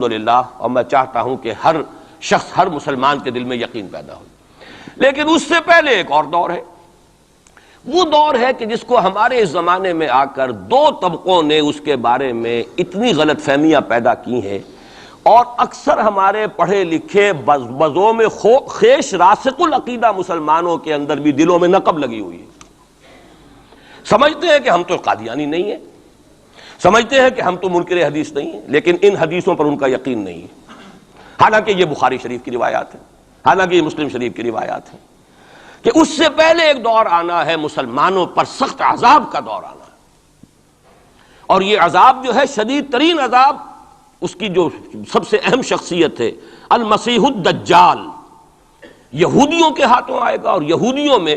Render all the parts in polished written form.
الحمدللہ، اور میں چاہتا ہوں کہ ہر شخص، ہر مسلمان کے دل میں یقین پیدا ہو۔ لیکن اس سے پہلے ایک اور دور ہے، وہ دور ہے کہ جس کو ہمارے اس زمانے میں آ کر دو طبقوں نے اس کے بارے میں اتنی غلط فہمیاں پیدا کی ہیں، اور اکثر ہمارے پڑھے لکھے بزوم خیش راسخ العقیدہ مسلمانوں کے اندر بھی دلوں میں نقب لگی ہوئی ہے۔ سمجھتے ہیں کہ ہم تو قادیانی نہیں ہیں، سمجھتے ہیں کہ ہم تو منکر حدیث نہیں ہیں، لیکن ان حدیثوں پر ان کا یقین نہیں ہے، حالانکہ یہ بخاری شریف کی روایات ہیں، حالانکہ یہ مسلم شریف کی روایات ہیں کہ اس سے پہلے ایک دور آنا ہے، مسلمانوں پر سخت عذاب کا دور آنا ہے، اور یہ عذاب جو ہے شدید ترین عذاب، اس کی جو سب سے اہم شخصیت ہے المسیح الدجال، یہودیوں کے ہاتھوں آئے گا، اور یہودیوں میں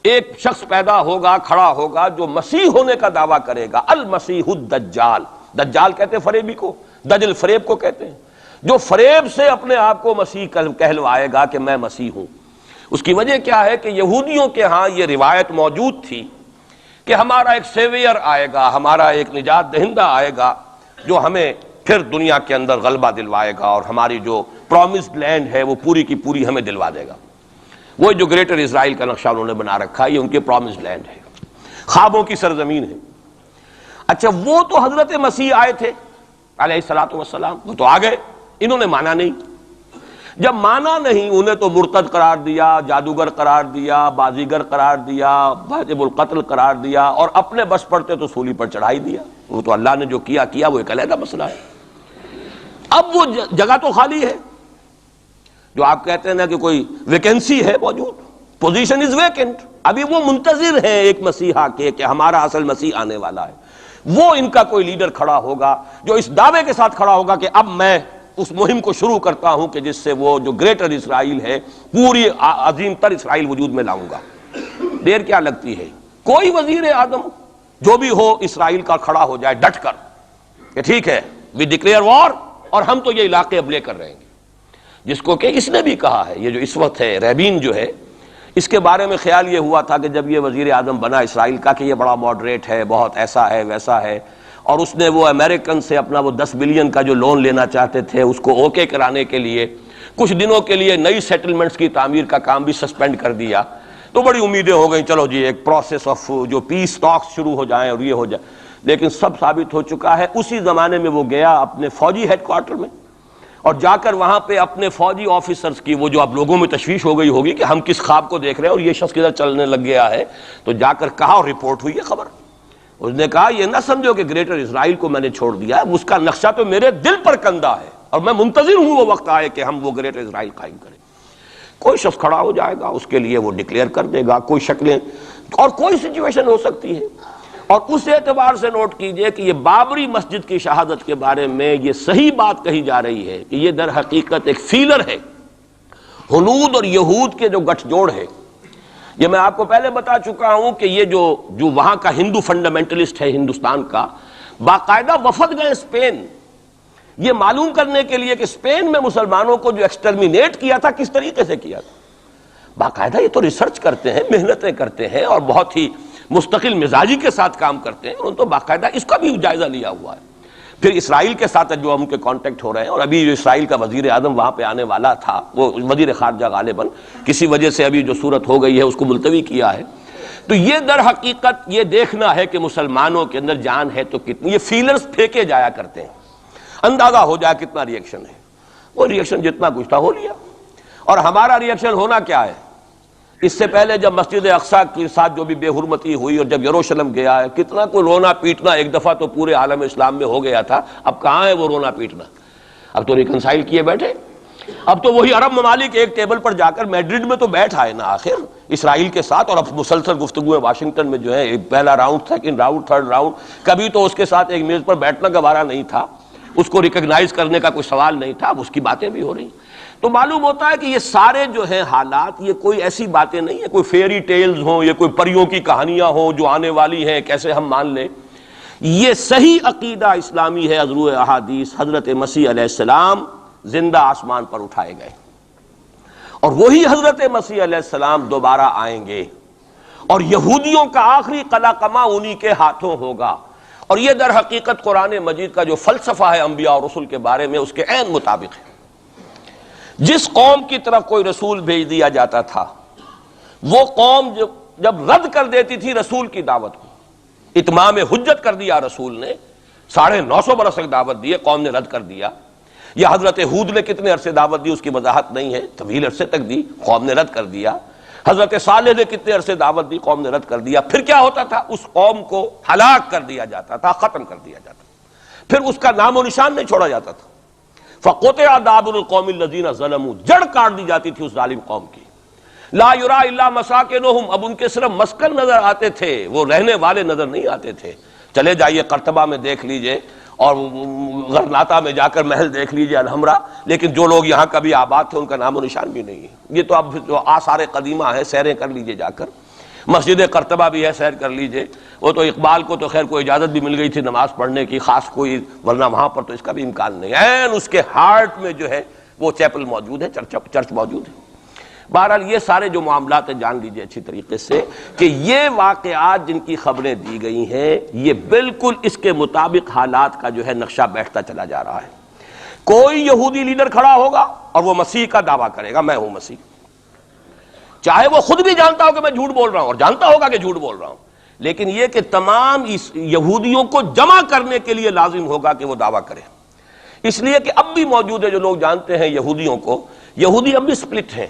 ایک شخص پیدا ہوگا، کھڑا ہوگا، جو مسیح ہونے کا دعویٰ کرے گا، المسیح الدجال۔ دجال کہتے ہیں فریبی کو، دجل فریب کو کہتے ہیں، جو فریب سے اپنے آپ کو مسیح کہلوائے گا کہ میں مسیح ہوں۔ اس کی وجہ کیا ہے کہ یہودیوں کے ہاں یہ روایت موجود تھی کہ ہمارا ایک سیویئر آئے گا، ہمارا ایک نجات دہندہ آئے گا، جو ہمیں پھر دنیا کے اندر غلبہ دلوائے گا، اور ہماری جو پرومسڈ لینڈ ہے وہ پوری کی پوری ہمیں دلوا دے گا۔ وہ جو گریٹر اسرائیل کا نقشہ انہوں نے بنا رکھا ہے، یہ ان کے پرومسڈ لینڈ ہے، خوابوں کی سرزمین ہے۔ اچھا، وہ تو حضرت مسیح آئے تھے علیہ الصلوۃ والسلام، وہ تو آ گئے، انہوں نے مانا نہیں۔ جب مانا نہیں، انہیں تو مرتد قرار دیا، جادوگر قرار دیا، بازیگر قرار دیا، واجب القتل قرار دیا، اور اپنے بس پڑتے تو سولی پر چڑھائی دیا۔ وہ تو اللہ نے جو کیا وہ ایک علیحدہ مسئلہ ہے۔ اب وہ جگہ تو خالی ہے، جو آپ کہتے ہیں نا کہ کوئی ویکنسی ہے موجود، پوزیشن از ویکنٹ، ابھی وہ منتظر ہیں ایک مسیحا کے کہ ہمارا اصل مسیح آنے والا ہے۔ وہ ان کا کوئی لیڈر کھڑا ہوگا جو اس دعوے کے ساتھ کھڑا ہوگا کہ اب میں اس مہم کو شروع کرتا ہوں کہ جس سے وہ جو گریٹر اسرائیل ہے، پوری عظیم تر اسرائیل وجود میں لاؤں گا۔ دیر کیا لگتی ہے، کوئی وزیر اعظم جو بھی ہو اسرائیل کا کھڑا ہو جائے ڈٹ کر کہ ٹھیک ہے وی ڈکلیئر وار، اور ہم تو یہ علاقے اب لے کر رہیں گے۔ جس کو کہ اس نے بھی کہا ہے، یہ جو اس وقت ہے ریبین جو ہے، اس کے بارے میں خیال یہ ہوا تھا کہ جب یہ وزیر اعظم بنا اسرائیل کا کہ یہ بڑا ماڈریٹ ہے، بہت ایسا ہے ویسا ہے، اور اس نے وہ امریکن سے اپنا وہ 10 بلین کا جو لون لینا چاہتے تھے اس کو اوکے کرانے کے لیے کچھ دنوں کے لیے نئی سیٹلمنٹس کی تعمیر کا کام بھی سسپینڈ کر دیا، تو بڑی امیدیں ہو گئیں، چلو جی ایک پروسیس آف جو پیس ٹاکس شروع ہو جائیں اور یہ ہو جائے۔ لیکن سب ثابت ہو چکا ہے۔ اسی زمانے میں وہ گیا اپنے فوجی ہیڈ کوارٹر میں، اور جا کر وہاں پہ اپنے فوجی آفیسرز کی وہ جو اب لوگوں میں تشویش ہو گئی ہوگی کہ ہم کس خواب کو دیکھ رہے ہیں اور یہ شخص کدھر چلنے لگ گیا ہے، تو جا کر کہا، اور رپورٹ ہوئی ہے خبر، اس نے کہا یہ نہ سمجھو کہ گریٹر اسرائیل کو میں نے چھوڑ دیا ہے، اس کا نقشہ تو میرے دل پر کندہ ہے، اور میں منتظر ہوں وہ وقت آئے کہ ہم وہ گریٹر اسرائیل قائم کریں۔ کوئی شخص کھڑا ہو جائے گا، اس کے لیے وہ ڈکلیئر کر دے گا، کوئی شکلیں اور کوئی سچویشن ہو سکتی ہے۔ اور اس اعتبار سے نوٹ کیجئے کہ یہ بابری مسجد کی شہادت کے بارے میں یہ صحیح بات کہی جا رہی ہے کہ یہ در حقیقت ایک فیلر ہے، ہنود اور یہود کے جو گٹھ جوڑ ہے۔ یہ میں آپ کو پہلے بتا چکا ہوں کہ یہ جو وہاں کا ہندو فنڈامنٹلسٹ ہے ہندوستان کا، باقاعدہ وفد گئے اسپین، یہ معلوم کرنے کے لیے کہ اسپین میں مسلمانوں کو جو ایکسٹرمینیٹ کیا تھا کس طریقے سے کیا تھا۔ باقاعدہ یہ تو ریسرچ کرتے ہیں، محنتیں کرتے ہیں، اور بہت ہی مستقل مزاجی کے ساتھ کام کرتے ہیں، انہوں نے تو باقاعدہ اس کا بھی جائزہ لیا ہوا ہے۔ پھر اسرائیل کے ساتھ جو ہم کے کانٹیکٹ ہو رہے ہیں، اور ابھی جو اسرائیل کا وزیر اعظم وہاں پہ آنے والا تھا، وہ وزیر خارجہ غالباً کسی وجہ سے ابھی جو صورت ہو گئی ہے اس کو ملتوی کیا ہے، تو یہ در حقیقت یہ دیکھنا ہے کہ مسلمانوں کے اندر جان ہے تو کتنی، یہ فیلرز پھینکے جایا کرتے ہیں، اندازہ ہو جائے کتنا ری ایکشن ہے۔ وہ ری ایکشن جتنا کچھ تھا ہو لیا، اور ہمارا ری ایکشن ہونا کیا ہے؟ اس سے پہلے جب مسجد اقصیٰ کے ساتھ جو بھی بے حرمتی ہوئی، اور جب یروشلم گیا ہے، کتنا کوئی رونا پیٹنا ایک دفعہ تو پورے عالم اسلام میں ہو گیا تھا، اب کہاں ہے وہ رونا پیٹنا؟ اب تو ریکنسائل کیے بیٹھے، اب تو وہی عرب ممالک ایک ٹیبل پر جا کر میڈرڈ میں تو بیٹھ آئے نا آخر اسرائیل کے ساتھ، اور اب مسلسل گفتگویں واشنگٹن میں جو ہے، پہلا round, second round, third round, کبھی تو اس کے ساتھ ایک میز پر بیٹھنا گوارا نہیں تھا، اس کو ریکگنائز کرنے کا کوئی سوال نہیں تھا، اب اس کی باتیں بھی ہو رہی۔ تو معلوم ہوتا ہے کہ یہ سارے جو ہیں حالات، یہ کوئی ایسی باتیں نہیں ہیں، کوئی فیری ٹیلز ہوں، یہ کوئی پریوں کی کہانیاں ہوں جو آنے والی ہیں کیسے ہم مان لیں۔ یہ صحیح عقیدہ اسلامی ہے، از روئے احادیث حضرت مسیح علیہ السلام زندہ آسمان پر اٹھائے گئے، اور وہی حضرت مسیح علیہ السلام دوبارہ آئیں گے، اور یہودیوں کا آخری قلع قمع انہی کے ہاتھوں ہوگا، اور یہ در حقیقت قرآن مجید کا جو فلسفہ ہے انبیاء اور رسول کے بارے میں اس کے عین مطابق ہے۔ جس قوم کی طرف کوئی رسول بھیج دیا جاتا تھا وہ قوم جب رد کر دیتی تھی رسول کی دعوت کو، اتمام حجت کر دیا رسول نے، 950 برس تک دعوت دی، قوم نے رد کر دیا، یا حضرت ہود نے کتنے عرصے دعوت دی اس کی وضاحت نہیں ہے، طویل عرصے تک دی، قوم نے رد کر دیا، حضرت صالح نے کتنے عرصے دعوت دی، قوم نے رد کر دیا، پھر کیا ہوتا تھا؟ اس قوم کو ہلاک کر دیا جاتا تھا، ختم کر دیا جاتا تھا، پھر اس کا نام و نشان نہیں چھوڑا جاتا تھا۔ فَقُطِعَ دَابِرُ الْقَوْمِ الَّذِينَ ظَلَمُوا، جڑ کاٹ دی جاتی تھی اس ظالم قوم کی۔ لا یرا الا مساکنہم، اب ان کے صرف مسکن نظر آتے تھے، وہ رہنے والے نظر نہیں آتے تھے۔ چلے جائیے قرطبہ میں دیکھ لیجئے اور غرناطہ میں جا کر محل دیکھ لیجئے الحمرا، لیکن جو لوگ یہاں کبھی آباد تھے ان کا نام و نشان بھی نہیں ہے۔ یہ تو اب جو آثار قدیمہ ہیں سیریں کر لیجئے جا کر، مسجد قرطبہ بھی ہے سیر کر لیجئے، وہ تو اقبال کو تو خیر کوئی اجازت بھی مل گئی تھی نماز پڑھنے کی خاص کوئی، ورنہ وہاں پر تو اس کا بھی امکان نہیں ہے، اس کے ہارٹ میں جو ہے وہ چیپل موجود ہے، چرچ موجود ہے۔ بہرحال یہ سارے جو معاملات ہیں جان لیجئے اچھی طریقے سے کہ یہ واقعات جن کی خبریں دی گئی ہیں یہ بالکل اس کے مطابق حالات کا جو ہے نقشہ بیٹھتا چلا جا رہا ہے۔ کوئی یہودی لیڈر کھڑا ہوگا اور وہ مسیح کا دعویٰ کرے گا، میں ہوں مسیح، چاہے وہ خود بھی جانتا ہو کہ میں جھوٹ بول رہا ہوں اور جانتا ہوگا کہ جھوٹ بول رہا ہوں، لیکن یہ کہ تمام اس یہودیوں کو جمع کرنے کے لیے لازم ہوگا کہ وہ دعویٰ کرے۔ اس لیے کہ اب بھی موجود ہے، جو لوگ جانتے ہیں یہودیوں کو، یہودی اب بھی سپلٹ ہیں،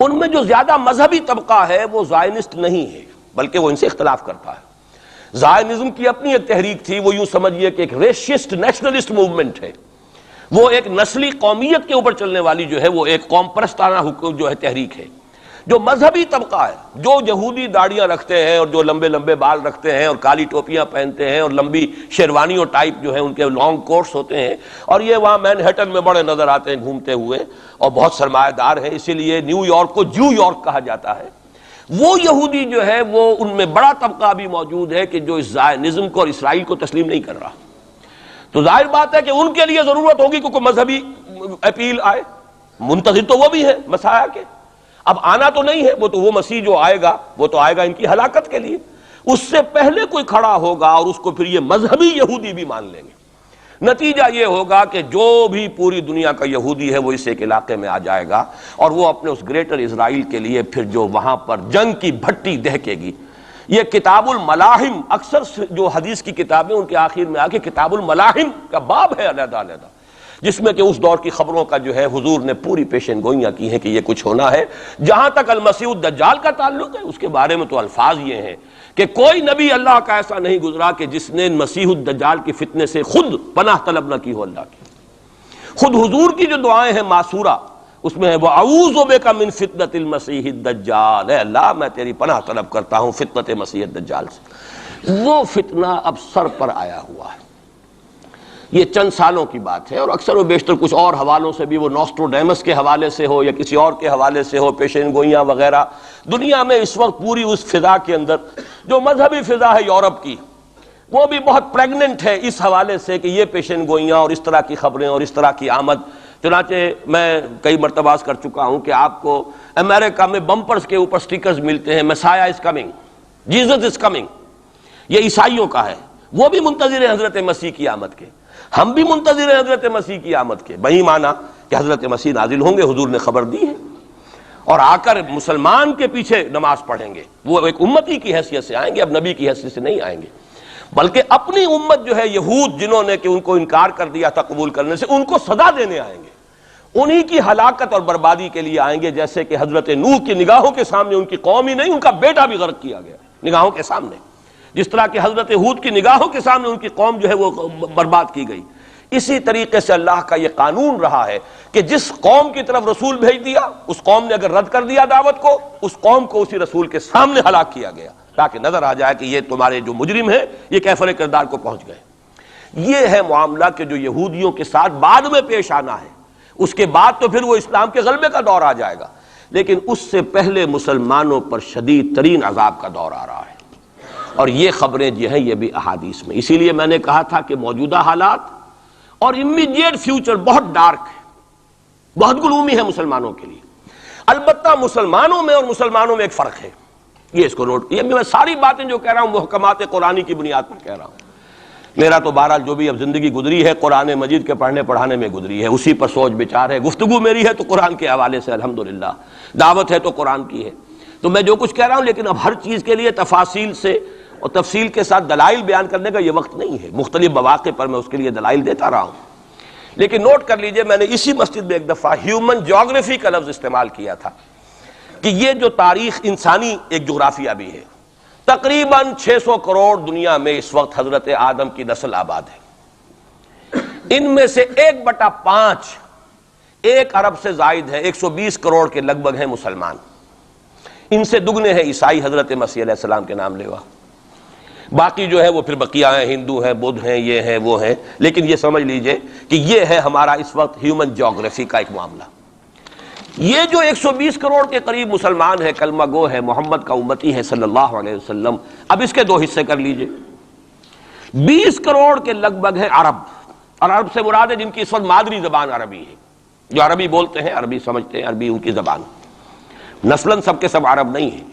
ان میں جو زیادہ مذہبی طبقہ ہے وہ زائنسٹ نہیں ہے بلکہ وہ ان سے اختلاف کرتا ہے۔ زائنزم کی اپنی ایک تحریک تھی، وہ یوں سمجھیے کہ ایک ریشسٹ نیشنلسٹ موومنٹ ہے، وہ ایک نسلی قومیت کے اوپر چلنے والی جو ہے وہ ایک قوم پرستانہ جو ہے تحریک ہے۔ جو مذہبی طبقہ ہے، جو یہودی داڑیاں رکھتے ہیں اور جو لمبے لمبے بال رکھتے ہیں اور کالی ٹوپیاں پہنتے ہیں اور لمبی شیروانی اور ٹائپ جو ہے ان کے لانگ کوٹس ہوتے ہیں، اور یہ وہاں مینہٹن میں بڑے نظر آتے ہیں گھومتے ہوئے اور بہت سرمایہ دار ہیں، اسی لیے نیو یارک کو جو یارک کہا جاتا ہے، وہ یہودی جو ہے وہ ان میں بڑا طبقہ بھی موجود ہے کہ جو اس زائنزم کو اور اسرائیل کو تسلیم نہیں کر رہا۔ تو ظاہر بات ہے کہ ان کے لیے ضرورت ہوگی کہ کوئی مذہبی اپیل آئے، منتظر تو وہ بھی ہے مسیح کے، اب آنا تو نہیں ہے، وہ مسیح جو آئے گا وہ تو آئے گا ان کی ہلاکت کے لیے، اس سے پہلے کوئی کھڑا ہوگا اور اس کو پھر یہ مذہبی یہودی بھی مان لیں گے۔ نتیجہ یہ ہوگا کہ جو بھی پوری دنیا کا یہودی ہے وہ اس ایک علاقے میں آ جائے گا اور وہ اپنے اس گریٹر اسرائیل کے لیے پھر جو وہاں پر جنگ کی بھٹی دہکے گی۔ یہ کتاب الملاحم، اکثر جو حدیث کی کتابیں ان کے آخر میں آ کے کتاب الملاحم کا باب ہے علیحدہ علیحدہ، جس میں کہ اس دور کی خبروں کا جو ہے حضور نے پوری پیشن گوئیاں کی ہیں کہ یہ کچھ ہونا ہے۔ جہاں تک المسیح الدجال کا تعلق ہے اس کے بارے میں تو الفاظ یہ ہیں کہ کوئی نبی اللہ کا ایسا نہیں گزرا کہ جس نے مسیح الدجال کی فتنے سے خود پناہ طلب نہ کی ہو اللہ کی۔ خود حضور کی جو دعائیں ہیں معصورہ اس میں ہے وَأَعُوذُ بِكَ مِن فِتْنَةِ الْمَسِيحِ الدَّجَّالِ، اے اللہ میں تیری پناہ طلب کرتا ہوں فتنت مسیح الدجال سے۔ وہ فتنہ اب سر پر آیا ہوا ہے، یہ چند سالوں کی بات ہے، اور اکثر و بیشتر کچھ اور حوالوں سے بھی، وہ نوسٹروڈیمس کے حوالے سے ہو یا کسی اور کے حوالے سے ہو، پیشین گوئیاں وغیرہ، دنیا میں اس وقت پوری اس فضا کے اندر جو مذہبی فضا ہے یورپ کی وہ بھی بہت پریگننٹ ہے اس حوالے سے کہ یہ پیشین گوئیاں اور اس طرح کی خبریں اور اس طرح کی آمد۔ چنانچہ میں کئی مرتبہ کر چکا ہوں کہ آپ کو امریکہ میں بمپرز کے اوپر سٹیکرز ملتے ہیں مسیح is coming, Jesus is coming, یہ عیسائیوں کا ہے، وہ بھی منتظر ہیں حضرت مسیح کی آمد کے، ہم بھی منتظر ہیں حضرت مسیح کی آمد کے، وہی مانا کہ حضرت مسیح نازل ہوں گے، حضور نے خبر دی ہے، اور آ کر مسلمان کے پیچھے نماز پڑھیں گے، وہ ایک امتی کی حیثیت سے آئیں گے، اب نبی کی حیثیت سے نہیں آئیں گے، بلکہ اپنی امت جو ہے یہود جنہوں نے کہ ان کو انکار کر دیا تھا قبول کرنے سے، ان کو سزا دینے آئیں گے، انہی کی ہلاکت اور بربادی کے لیے آئیں گے، جیسے کہ حضرت نوح کی نگاہوں کے سامنے ان کی قوم ہی نہیں ان کا بیٹا بھی غرق کیا گیا نگاہوں کے سامنے، جس طرح کہ حضرت ہود کی نگاہوں کے سامنے ان کی قوم جو ہے وہ برباد کی گئی۔ اسی طریقے سے اللہ کا یہ قانون رہا ہے کہ جس قوم کی طرف رسول بھیج دیا اس قوم نے اگر رد کر دیا دعوت کو، اس قوم کو اسی رسول کے سامنے ہلاک کیا گیا تاکہ نظر آ جائے کہ یہ تمہارے جو مجرم ہیں یہ کیفر کردار کو پہنچ گئے۔ یہ ہے معاملہ کہ جو یہودیوں کے ساتھ بعد میں پیش آنا ہے، اس کے بعد تو پھر وہ اسلام کے غلبے کا دور آ جائے گا، لیکن اس سے پہلے مسلمانوں پر شدید ترین عذاب کا دور آ رہا ہے، اور یہ خبریں جو ہیں یہ بھی احادیث میں۔ اسی لیے میں نے کہا تھا کہ موجودہ حالات اور امیڈیٹ فیوچر بہت ڈارک ہے، بہت گلومی ہے مسلمانوں کے لیے۔ البتہ مسلمانوں میں اور مسلمانوں میں ایک فرق ہے، یہ اس کو نوٹ، یہ میں ساری باتیں جو کہہ رہا ہوں محکمات قرآنی کی بنیاد پر کہہ رہا ہوں۔ میرا تو بہرحال جو بھی اب زندگی گزری ہے قرآن مجید کے پڑھنے پڑھانے میں گزری ہے، اسی پر سوچ بچار ہے، گفتگو میری ہے تو قرآن کے حوالے سے الحمدللہ، دعوت ہے تو قرآن کی ہے۔ تو میں جو کچھ کہہ رہا ہوں، لیکن اب ہر چیز کے لیے تفاصیل سے اور تفصیل کے ساتھ دلائل بیان کرنے کا یہ وقت نہیں ہے، مختلف مواقع پر میں اس کے لیے دلائل دیتا رہا ہوں۔ لیکن نوٹ کر لیجئے، میں نے اسی مسجد میں ایک دفعہ ہیومن جیوگرافی کا لفظ استعمال کیا تھا کہ یہ جو تاریخ انسانی ایک جغرافیہ بھی ہے، تقریباً 600 کروڑ دنیا میں اس وقت حضرت آدم کی نسل آباد ہے، ان میں سے 1/5 ایک ارب سے زائد ہے، 120 کروڑ کے لگ بھگ ہیں مسلمان، ان سے دگنے ہیں عیسائی حضرت مسیح علیہ السلام کے نام لیوا، باقی جو ہے وہ پھر بقیہ ہیں، ہندو ہیں، بدھ ہیں، یہ ہیں وہ ہیں، لیکن یہ سمجھ لیجئے کہ یہ ہے ہمارا اس وقت ہیومن جیوگرافی کا ایک معاملہ۔ یہ جو 120 کروڑ کے قریب مسلمان ہے، کلمہ گو ہے، محمد کا امتی ہے صلی اللہ علیہ وسلم، اب اس کے 2 حصے کر لیجئے۔ 20 کروڑ کے لگ بھگ ہے عرب، اور عرب سے مراد ہے جن کی اس وقت مادری زبان عربی ہے، جو عربی بولتے ہیں، عربی سمجھتے ہیں، عربی ان کی زبان، نسلاً سب کے سب عرب نہیں ہیں،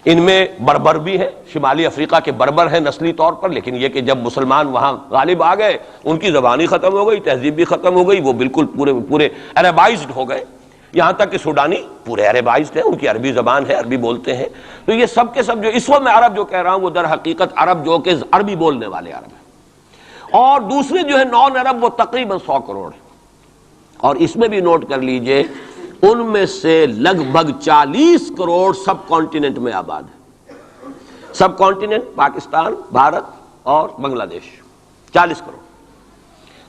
ان میں بربر بھی ہے، شمالی افریقہ کے بربر ہیں نسلی طور پر، لیکن یہ کہ جب مسلمان وہاں غالب آ گئے ان کی زبان ہی ختم ہو گئی، تہذیب بھی ختم ہو گئی، وہ بالکل پورے عربائزڈ ہو گئے، یہاں تک کہ سوڈانی پورے عربائزڈ ہیں، ان کی عربی زبان ہے، عربی بولتے ہیں۔ تو یہ سب کے سب جو اس وقت میں عرب جو کہہ رہا ہوں وہ در حقیقت عرب جو کہ عربی بولنے والے عرب ہیں، اور دوسرے جو ہے نان عرب وہ تقریباً 100 کروڑ ہیں، اور اس میں بھی نوٹ کر لیجئے ان میں سے لگ بھگ 40 کروڑ سب کانٹیننٹ میں آباد ہے، سب کانٹیننٹ پاکستان، بھارت اور بنگلہ دیش، 40 کروڑ،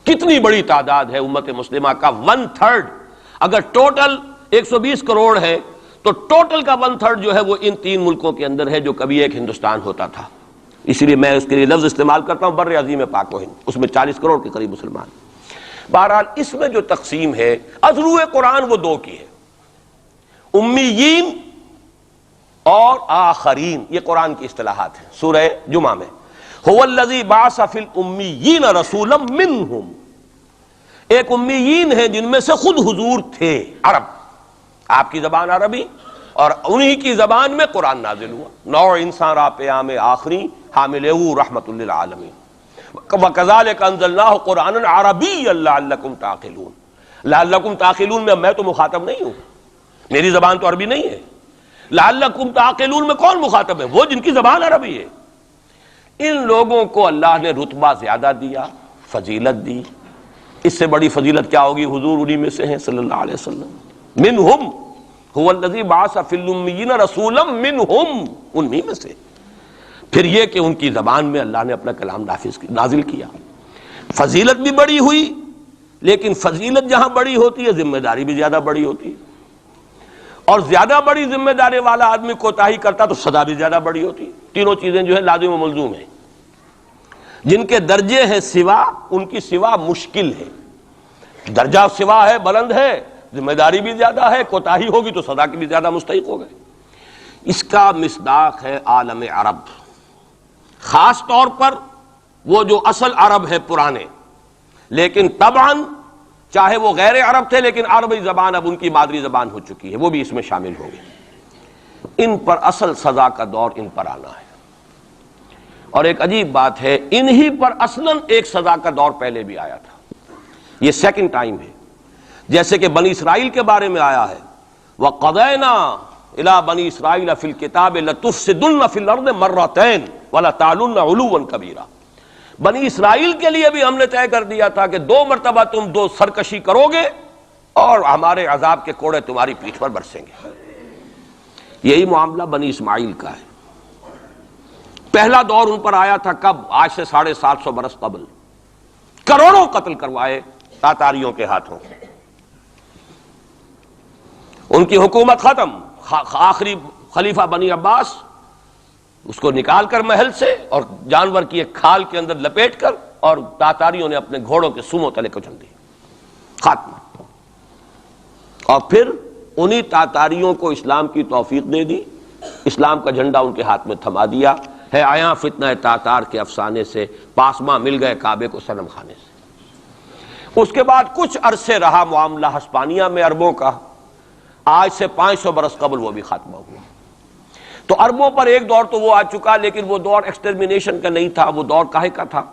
کتنی بڑی تعداد ہے امت مسلمہ کا 1/3۔ اگر ٹوٹل 120 کروڑ ہے تو ٹوٹل کا 1/3 جو ہے وہ ان 3 ملکوں کے اندر ہے جو کبھی ایک ہندوستان ہوتا تھا، اسی لیے میں اس کے لیے لفظ استعمال کرتا ہوں بر عظیم پاک و ہند، اس میں 40 کروڑ کے قریب مسلمان۔ بہرحال اس میں جو تقسیم ہے ازروع قرآن وہ 2 کی ہے، امیین اور آخرین، یہ قرآن کی اصطلاحات ہیں سورہ جمعہ میں، هو الذی بعث فی الامیین رسولا منہم، ایک امیین ہیں جن میں سے خود حضور تھے، عرب، آپ کی زبان عربی، اور انہی کی زبان میں قرآن نازل ہوا، نوع انسان را پیام آخری حاملہ رحمت للعالمین، وَكَذَلِكَ أَنزَلْنَاهُ قُرْآنًا عَرَبِيًّا لَعَلَّكُمْ تَعْقِلُونَ، لَعَلَّكُمْ تَعْقِلُونَ میں تو مخاطب نہیں ہوں، میری زبان تو عربی نہیں ہے، لَعَلَّكُمْ تَعْقِلُونَ میں کون مخاطب ہے؟ وہ جن کی زبان عربی ہے۔ ان لوگوں کو اللہ نے رتبہ زیادہ دیا، فضیلت دی، اس سے بڑی فضیلت کیا ہوگی؟ حضور انہی میں سے ہیں صلی اللہ علیہ وسلم، منہم هو الذی بعث فی الامیین رسولا منہم، انہی میں سے۔ پھر یہ کہ ان کی زبان میں اللہ نے اپنا کلام نازل کیا، فضیلت بھی بڑی ہوئی، لیکن فضیلت جہاں بڑی ہوتی ہے ذمہ داری بھی زیادہ بڑی ہوتی ہے، اور زیادہ بڑی ذمہ داری والا آدمی کوتاہی کرتا تو سزا بھی زیادہ بڑی ہوتی ہے۔ تینوں چیزیں جو ہے لازم و ملزوم ہیں، جن کے درجے ہیں سوا، ان کی سوا مشکل ہے، درجہ سوا ہے، بلند ہے، ذمہ داری بھی زیادہ ہے، کوتاہی ہوگی تو سزا کی بھی زیادہ مستحق ہو گئے۔ اس کا مصداق ہے عالم عرب، خاص طور پر وہ جو اصل عرب ہے پرانے، لیکن طبعاً چاہے وہ غیر عرب تھے لیکن عربی زبان اب ان کی مادری زبان ہو چکی ہے، وہ بھی اس میں شامل ہوں گے۔ ان پر اصل سزا کا دور ان پر آنا ہے، اور ایک عجیب بات ہے، انہی پر اصلاً ایک سزا کا دور پہلے بھی آیا تھا، یہ سیکنڈ ٹائم ہے، جیسے کہ بنی اسرائیل کے بارے میں آیا ہے، وَقَضَيْنَا إِلَىٰ بَنِي إِسْرَائِيلَ فِي الْكِتَابِ لَتُفْسِدُنَّ فِي الْأَرْضِ مَرَّتَيْنِ وَلَتَعْلُنَّ عُلُوًّا كَبِيرًا، بنی اسرائیل کے لیے بھی ہم نے طے کر دیا تھا کہ 2 مرتبہ تم 2 سرکشی کرو گے اور ہمارے عذاب کے کوڑے تمہاری پیٹھ پر برسیں گے۔ یہی معاملہ بنی اسماعیل کا ہے، پہلا دور ان پر آیا تھا کب؟ آج سے 750 برس قبل، کروڑوں قتل کروائے تاتاریوں کے ہاتھوں، ان کی حکومت ختم، آخری خلیفہ بنی عباس اس کو نکال کر محل سے اور جانور کی ایک کھال کے اندر لپیٹ کر، اور تاتاریوں نے اپنے گھوڑوں کے سموں تلے کچل دی، خاتمہ۔ اور پھر انہی تاتاریوں کو اسلام کی توفیق دے دی، اسلام کا جھنڈا ان کے ہاتھ میں تھما دیا ہے، آیا فتنہ تاتار کے افسانے سے پاسماں مل گئے کعبے کو صنم خانے سے۔ اس کے بعد کچھ عرصے رہا معاملہ ہسپانیہ میں عربوں کا، آج سے 500 برس قبل وہ بھی خاتمہ ہوا۔ تو عربوں پر ایک دور تو وہ آ چکا، لیکن وہ دور ایکسٹرمینیشن کا نہیں تھا، وہ دور کاہے کا تھا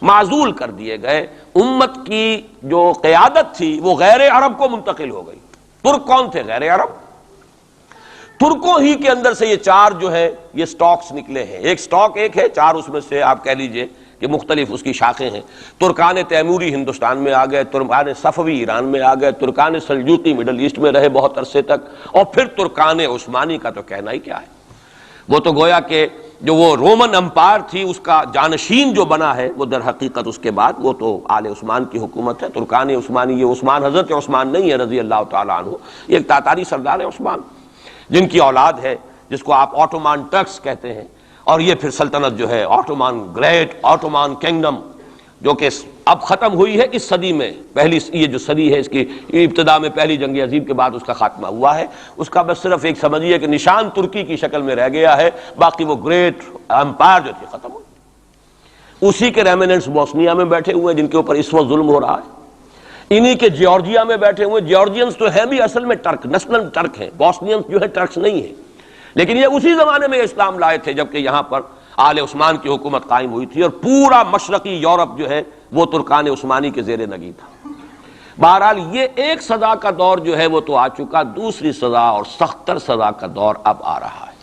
معزول کر دیے گئے. امت کی جو قیادت تھی وہ غیر عرب کو منتقل ہو گئی. ترک کون تھے؟ غیر عرب. ترکوں ہی کے اندر سے یہ چار جو ہے یہ سٹاکس نکلے ہیں. ایک سٹاک ایک ہے، چار اس میں سے آپ کہہ لیجئے کہ مختلف اس کی شاخیں ہیں. ترکان تیموری ہندوستان میں آ گئے، ترکان صفوی ایران میں آ گئے، ترکان سلجوقی مڈل ایسٹ میں رہے بہت عرصے تک، اور پھر ترکان عثمانی کا تو کہنا ہی کیا ہے. وہ تو گویا کہ جو وہ رومن امپائر تھی اس کا جانشین جو بنا ہے وہ در حقیقت اس کے بعد وہ تو آل عثمان کی حکومت ہے. ترکان عثمانی، یہ عثمان حضرت عثمان نہیں ہے رضی اللہ تعالیٰ عنہ، یہ ایک تاتاری سردار ہے عثمان جن کی اولاد ہے جس کو آپ آٹومان ٹرکس کہتے ہیں. اور یہ پھر سلطنت جو ہے آٹومان گریٹ آٹومان کنگڈم جو کہ اب ختم ہوئی ہے اس صدی میں. پہلی یہ جو صدی ہے اس کی ابتدا میں پہلی جنگ عظیم کے بعد اس کا خاتمہ ہوا ہے. اس کا بس صرف ایک سمجھیے کہ نشان ترکی کی شکل میں رہ گیا ہے، باقی وہ گریٹ امپائر جو تھی ختم ہو. اسی کے ریمیننٹس بوسنیا میں بیٹھے ہوئے ہیں جن کے اوپر اس وقت ظلم ہو رہا ہے. انہی کے جارجیا میں بیٹھے ہوئے. جارجینز تو ہیں بھی اصل میں ٹرک، نسلاً ٹرک ہیں. بوسنینز جو ہے ٹرکس نہیں ہیں، لیکن یہ اسی زمانے میں اسلام لائے تھے جبکہ یہاں پر آل عثمان کی حکومت قائم ہوئی تھی اور پورا مشرقی یورپ جو ہے وہ ترکان عثمانی کے زیر نگی تھا. بہرحال یہ ایک سزا کا دور جو ہے وہ تو آ چکا، دوسری سزا اور سختر سزا کا دور اب آ رہا ہے.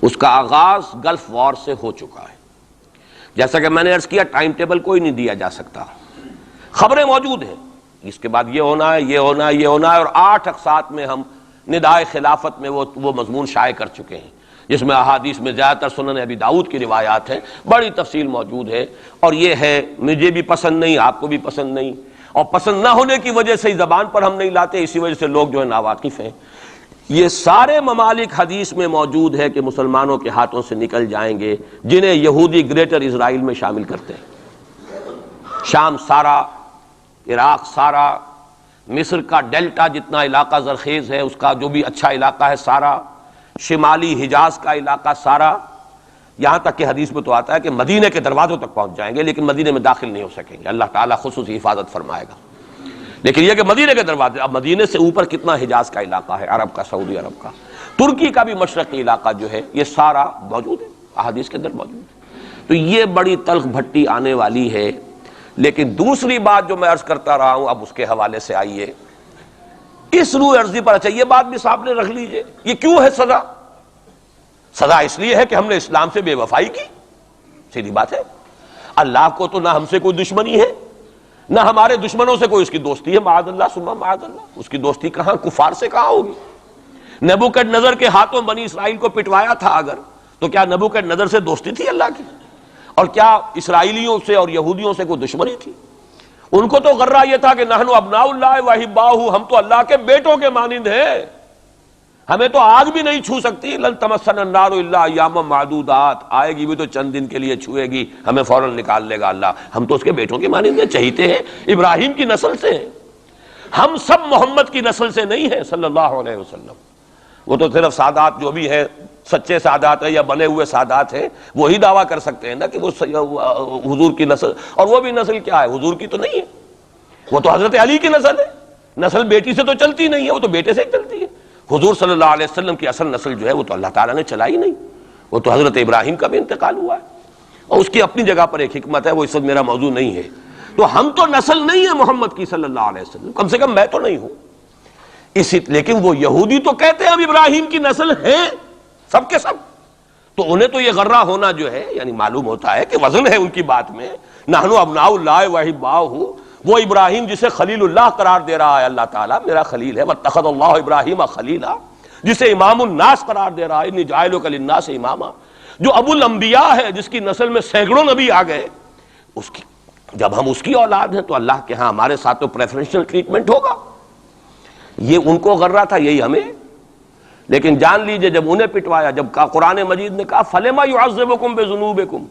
اس کا آغاز گلف وار سے ہو چکا ہے. جیسا کہ میں نے عرض کیا ٹائم ٹیبل کوئی نہیں دیا جا سکتا، خبریں موجود ہیں اس کے بعد یہ ہونا ہے یہ ہونا ہے یہ ہونا ہے. اور 8 اقساط میں ہم ندائے خلافت میں وہ مضمون شائع کر چکے ہیں جس میں احادیث میں زیادہ تر سنن ابی داؤد کی روایات ہیں، بڑی تفصیل موجود ہے. اور یہ ہے مجھے بھی پسند نہیں، آپ کو بھی پسند نہیں، اور پسند نہ ہونے کی وجہ سے زبان پر ہم نہیں لاتے، اسی وجہ سے لوگ جو ہے ناواقف ہیں. یہ سارے ممالک حدیث میں موجود ہے کہ مسلمانوں کے ہاتھوں سے نکل جائیں گے جنہیں یہودی گریٹر اسرائیل میں شامل کرتے ہیں. شام سارا، عراق سارا، مصر کا ڈیلٹا جتنا علاقہ زرخیز ہے اس کا جو بھی اچھا علاقہ ہے سارا، شمالی حجاز کا علاقہ سارا، یہاں تک کہ حدیث میں تو آتا ہے کہ مدینے کے دروازوں تک پہنچ جائیں گے لیکن مدینے میں داخل نہیں ہو سکیں گے. اللہ تعالیٰ خصوصی حفاظت فرمائے گا. لیکن یہ کہ مدینے کے دروازے، اب مدینے سے اوپر کتنا حجاز کا علاقہ ہے، عرب کا، سعودی عرب کا، ترکی کا بھی مشرقی علاقہ جو ہے یہ سارا موجود ہے، احادیث کے اندر موجود ہے. تو یہ بڑی تلخ بھٹی آنے والی ہے. لیکن دوسری بات جو میں عرض کرتا رہا ہوں اب اس کے حوالے سے آئیے اس روح عرضی پر. اچھا یہ بات بھی سامنے رکھ لیجئے، یہ کیوں ہے سزا؟ سزا اس لیے ہے کہ ہم نے اسلام سے بے وفائی کی. سیدھی بات ہے. اللہ کو تو نہ ہم سے کوئی دشمنی ہے نہ ہمارے دشمنوں سے کوئی اس کی دوستی ہے، معاذ اللہ ثم معاذ اللہ. اس کی دوستی کہاں کفار سے کہاں ہوگی؟ نبوکدنضر کے ہاتھوں بنی اسرائیل کو پٹوایا تھا اگر، تو کیا نبوکدنضر سے دوستی تھی اللہ کی؟ اور کیا اسرائیلیوں سے اور یہودیوں سے کوئی دشمنی تھی؟ ان کو تو غرہ یہ تھا کہ نحن ابناء اللہ واحباؤہ، ہم تو اللہ کے بیٹوں کے مانند ہیں، ہمیں تو آگ بھی نہیں چھو سکتی. لن تمسنا النار الا ایاما معدودات، آئے گی بھی تو چند دن کے لیے چھوئے گی، ہمیں فوراً نکال لے گا اللہ. ہم تو اس کے بیٹوں کے مانند ہیں، چہیتے ہیں، ابراہیم کی نسل سے ہیں. ہم سب محمد کی نسل سے نہیں ہیں صلی اللہ علیہ وسلم. وہ تو صرف سادات جو بھی ہیں، سچے سادات ہیں یا بنے ہوئے سادات ہیں، وہی دعویٰ کر سکتے ہیں نا کہ وہ حضور کی نسل. اور وہ بھی نسل کیا ہے؟ حضور کی تو نہیں ہے، وہ تو حضرت علی کی نسل ہے. نسل بیٹی سے تو چلتی نہیں ہے، وہ تو بیٹے سے ہی چلتی ہے. حضور صلی اللہ علیہ وسلم کی اصل نسل جو ہے وہ تو اللہ تعالیٰ نے چلائی نہیں، وہ تو حضرت ابراہیم کا بھی انتقال ہوا ہے اور اس کی اپنی جگہ پر ایک حکمت ہے، وہ اس وقت میرا موضوع نہیں ہے. تو ہم تو نسل نہیں ہے محمد کی صلی اللہ علیہ وسلم، کم سے کم میں تو نہیں ہوں. لیکن وہ یہودی تو کہتے ہیں ہم ابراہیم کی نسل ہیں سب کے سب. تو انہیں تو یہ غرہ ہونا جو ہے یعنی معلوم ہوتا ہے کہ وزن ہے ان کی بات میں. نحن ابناء اللہ واحباؤہ، وہ ابراہیم جسے خلیل اللہ قرار دے رہا ہے اللہ تعالیٰ، میرا خلیل ہے. واتخذ اللہ ابراہیم خلیلا، جسے امام الناس قرار دے رہا ہے، انی جاعلک للناس اماما، جو ابو الانبیاء ہے جس کی نسل میں سینکڑوں نبی آ گئے. اس کی جب ہم اس کی اولاد ہیں تو اللہ کے ہاں ہمارے ساتھ تو پریفرنشل ٹریٹمنٹ ہوگا. یہ ان کو غرہ تھا، یہی ہمیں. لیکن جان لیجئے جب انہیں پٹوایا، جب قرآن مجید نے کہا فلما يعذبكم بذنوبكم،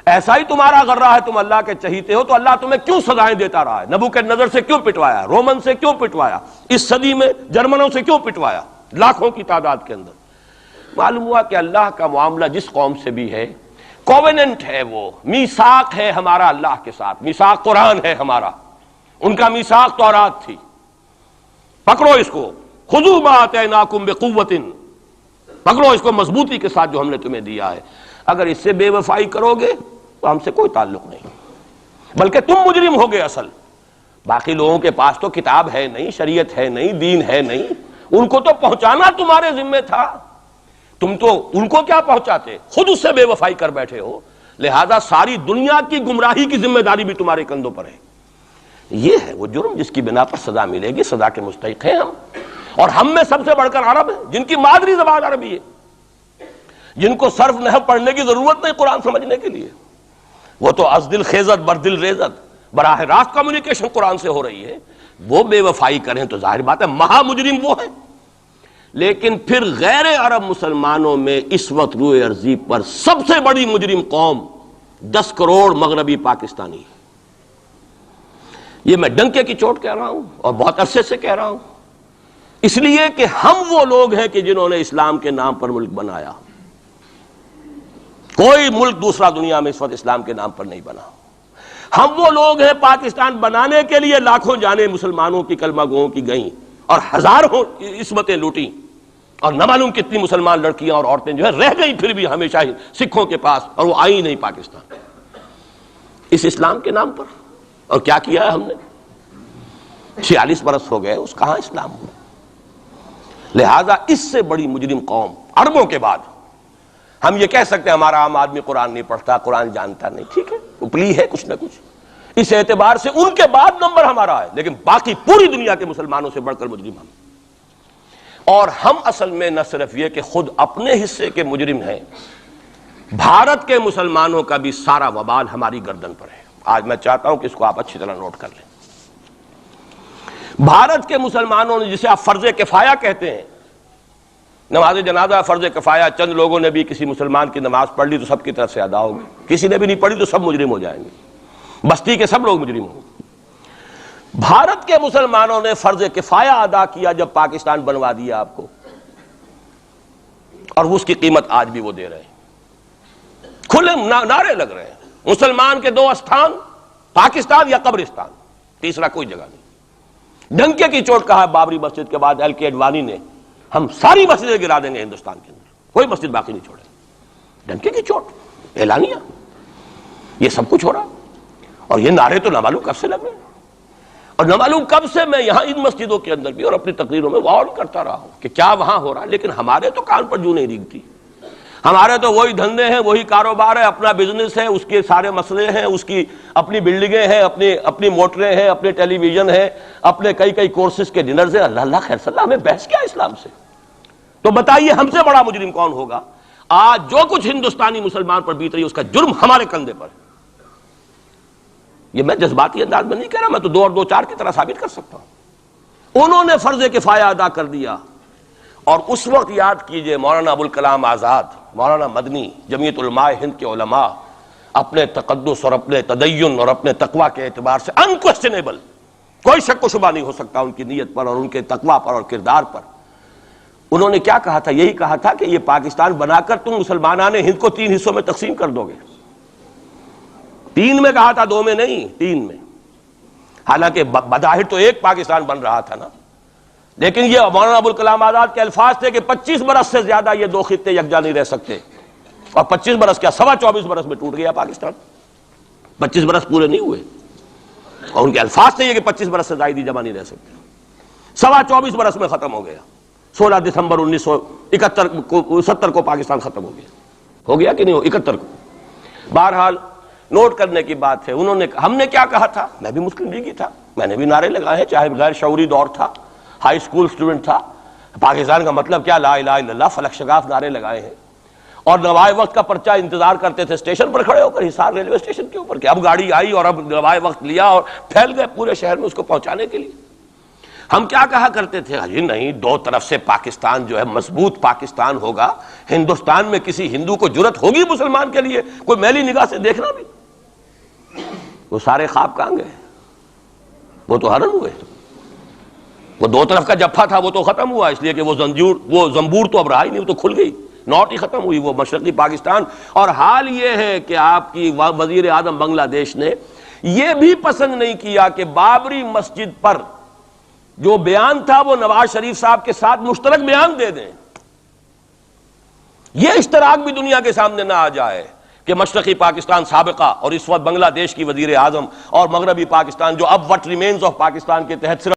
ایسا ہی تمہارا غرہ ہے، تم اللہ کے چہیتے ہو تو اللہ تمہیں کیوں سزائیں دیتا رہا ہے؟ نبوکدنضر سے کیوں پٹوایا؟ رومن سے کیوں پٹوایا؟ اس صدی میں جرمنوں سے کیوں پٹوایا لاکھوں کی تعداد کے اندر؟ معلوم ہوا کہ اللہ کا معاملہ جس قوم سے بھی ہے کووننٹ ہے، وہ میثاق ہے ہمارا اللہ کے ساتھ. میثاق قرآن ہے ہمارا، ان کا میثاق تورات تھی. پکڑو اس کو، خذوا ما آتیناکم بقوۃ، پکڑو اس کو مضبوطی کے ساتھ جو ہم نے تمہیں دیا ہے. اگر اس سے بے وفائی کرو گے تو ہم سے کوئی تعلق نہیں. بلکہ تم مجرم ہو گئے اصل. باقی لوگوں کے پاس تو کتاب ہے نہیں، شریعت ہے نہیں، دین ہے نہیں، ان کو تو پہنچانا تمہارے ذمہ تھا. تم تو ان کو کیا پہنچاتے، خود اس سے بے وفائی کر بیٹھے ہو. لہذا ساری دنیا کی گمراہی کی ذمہ داری بھی تمہارے کندھوں پر ہے. یہ ہے وہ جرم جس کی بنا پر سزا ملے گی. سزا کے مستحق ہیں ہم، اور ہم میں سب سے بڑھ کر عرب ہیں جن کی مادری زبان عربی ہے، جن کو صرف نحو پڑھنے کی ضرورت نہیں قرآن سمجھنے کے لیے. وہ تو از دل خیزت بر دل ریزت، براہ راست کمیونیکیشن قرآن سے ہو رہی ہے. وہ بے وفائی کریں تو ظاہر بات ہے مہا مجرم وہ ہیں. لیکن پھر غیر عرب مسلمانوں میں اس وقت روئے ارضی پر سب سے بڑی مجرم قوم 10 کروڑ مغربی پاکستانی. یہ میں ڈنکے کی چوٹ کہہ رہا ہوں اور بہت عرصے سے کہہ رہا ہوں، اس لیے کہ ہم وہ لوگ ہیں کہ جنہوں نے اسلام کے نام پر ملک بنایا. کوئی ملک دوسرا دنیا میں اس وقت اسلام کے نام پر نہیں بنا. ہم وہ لوگ ہیں پاکستان بنانے کے لیے لاکھوں جانیں مسلمانوں کی کلمہ گوؤں کی گئیں اور ہزاروں عصمتیں لوٹیں، اور نہ معلوم کتنی مسلمان لڑکیاں اور عورتیں جو ہے رہ گئی پھر بھی ہمیشہ ہی سکھوں کے پاس، اور وہ آئی نہیں پاکستان اس اسلام کے نام پر. اور کیا کیا ہے ہم نے؟ 46 برس ہو گئے، اس کہاں اسلام ہوا. لہذا اس سے بڑی مجرم قوم عربوں کے بعد. ہم یہ کہہ سکتے ہیں ہمارا عام آدمی قرآن نہیں پڑھتا، قرآن جانتا نہیں، ٹھیک ہے، اپلی ہے کچھ نہ کچھ، اس اعتبار سے ان کے بعد نمبر ہمارا ہے. لیکن باقی پوری دنیا کے مسلمانوں سے بڑھ کر مجرم ہم. اور ہم اصل میں نہ صرف یہ کہ خود اپنے حصے کے مجرم ہیں، بھارت کے مسلمانوں کا بھی سارا وبال ہماری گردن پر ہے. آج میں چاہتا ہوں کہ اس کو آپ اچھی طرح نوٹ کر لیں. بھارت کے مسلمانوں نے، جسے آپ فرض کفایہ کہتے ہیں، نماز جنازہ فرض کفایہ، چند لوگوں نے بھی کسی مسلمان کی نماز پڑھ لی تو سب کی طرف سے ادا ہوگی، کسی نے بھی نہیں پڑھی تو سب مجرم ہو جائیں گے، بستی کے سب لوگ مجرم ہوں گے. بھارت کے مسلمانوں نے فرض کفایہ ادا کیا جب پاکستان بنوا دیا آپ کو، اور اس کی قیمت آج بھی وہ دے رہے ہیں. کھلے نعرے لگ رہے ہیں مسلمان کے 2 استھان، پاکستان یا قبرستان، تیسرا کوئی جگہ نہیں. ڈنکے کی چوٹ کہا بابری مسجد کے بعد LK اڈوانی نے، ہم ساری مسجدیں گرا دیں گے ہندوستان کے اندر، کوئی مسجد باقی نہیں چھوڑے. ڈنکے کی چوٹ، اعلانیہ، یہ سب کچھ ہو رہا. اور یہ نعرے تو نہ معلوم کب سے لگ رہے ہیں، اور نہ معلوم کب سے میں یہاں ان مسجدوں کے اندر بھی اور اپنی تقریروں میں وارن کرتا رہا ہوں کہ کیا وہاں ہو رہا. لیکن ہمارے تو کان پر جو نہیں ریگتی. ہمارے تو وہی دھندے ہیں، وہی کاروبار ہے، اپنا بزنس ہے، اس کے سارے مسئلے ہیں، اس کی اپنی بلڈنگیں ہیں، اپنی موٹریں ہیں، اپنے ٹیلی ویژن ہیں، اپنے کئی کورسز کے ڈنرز ہیں. اللہ خیر صلی اللہ، ہمیں بحث کیا اسلام سے؟ تو بتائیے ہم سے بڑا مجرم کون ہوگا؟ آج جو کچھ ہندوستانی مسلمان پر بیت رہی ہے اس کا جرم ہمارے کندھے پر. یہ میں جذباتی انداز میں نہیں کہہ رہا، میں تو 2 اور 2 4 کی طرح ثابت کر سکتا ہوں. انہوں نے فرض کفایہ ادا کر دیا. اور اس وقت یاد کیجئے مولانا ابوالکلام آزاد، مولانا مدنی، جمعیت علماء ہند کے علماء اپنے تقدس اور اپنے تدین اور اپنے تقوی کے اعتبار سے انکویسچنیبل، کوئی شک و شبہ نہیں ہو سکتا ان کی نیت پر اور ان کے تقوی پر اور کردار پر. انہوں نے کیا کہا تھا؟ یہی کہا تھا کہ یہ پاکستان بنا کر تم مسلمانان ہند کو 3 حصوں میں تقسیم کر دو گے. 3 میں کہا تھا، 2 میں نہیں، 3 میں. حالانکہ بظاہر تو ایک پاکستان بن رہا تھا نا، لیکن یہ مولانا ابوالکلام آزاد کے الفاظ تھے کہ 25 برس سے زیادہ یہ 2 خطے یکجا نہیں رہ سکتے. اور 25 برس کیا، 24.25 برس میں ٹوٹ گیا پاکستان. 25 برس پورے نہیں ہوئے، اور ان کے الفاظ تھے یہ کہ 25 برس سے زائد جمع نہیں رہ سکتے. 24.25 برس میں ختم ہو گیا. 16 دسمبر 1970 کو پاکستان ختم ہو گیا کہ نہیں؟ 71 کو. بہرحال نوٹ کرنے کی بات ہے. ہم نے کیا کہا تھا؟ میں بھی مسلم لیگی تھا، میں نے بھی نعرے لگائے ہیں، چاہے غیر شعوری دور تھا، ہائی اسکول اسٹوڈنٹ تھا. پاکستان کا مطلب کیا، لا الہ الا اللہ، فلک شگاف نعرے لگائے ہیں. اور نوائے وقت کا پرچہ انتظار کرتے تھے اسٹیشن پر کھڑے ہو کر، حصار ریلوے اسٹیشن کے اوپر، کہ اب گاڑی آئی اور اب نوائے وقت لیا اور پھیل گئے پورے شہر میں اس کو پہنچانے کے لیے. ہم کیا کہا کرتے تھے؟ جی نہیں، 2 طرف سے پاکستان جو ہے مضبوط پاکستان ہوگا. ہندوستان میں کسی ہندو کو جرت ہوگی مسلمان کے لیے کوئی میلی نگاہ سے دیکھنا بھی؟ وہ سارے خواب کہاں گئے؟ وہ تو ہرن ہوئے. وہ 2 طرف کا جفا تھا وہ تو ختم ہوا، اس لیے کہ وہ زنبور تو اب رہا ہی نہیں، وہ تو کھل گئی، نوٹ ہی ختم ہوئی وہ مشرقی پاکستان. اور حال یہ ہے کہ آپ کی وزیر اعظم بنگلہ دیش نے یہ بھی پسند نہیں کیا کہ بابری مسجد پر جو بیان تھا وہ نواز شریف صاحب کے ساتھ مشترک بیان دے دیں. یہ اشتراک بھی دنیا کے سامنے نہ آ جائے. کہ مشرقی پاکستان سابقہ اور اس وقت بنگلہ دیش کی وزیر اعظم اور مغربی پاکستان جو اب وٹ ریمینز آف پاکستان کے تحت صرف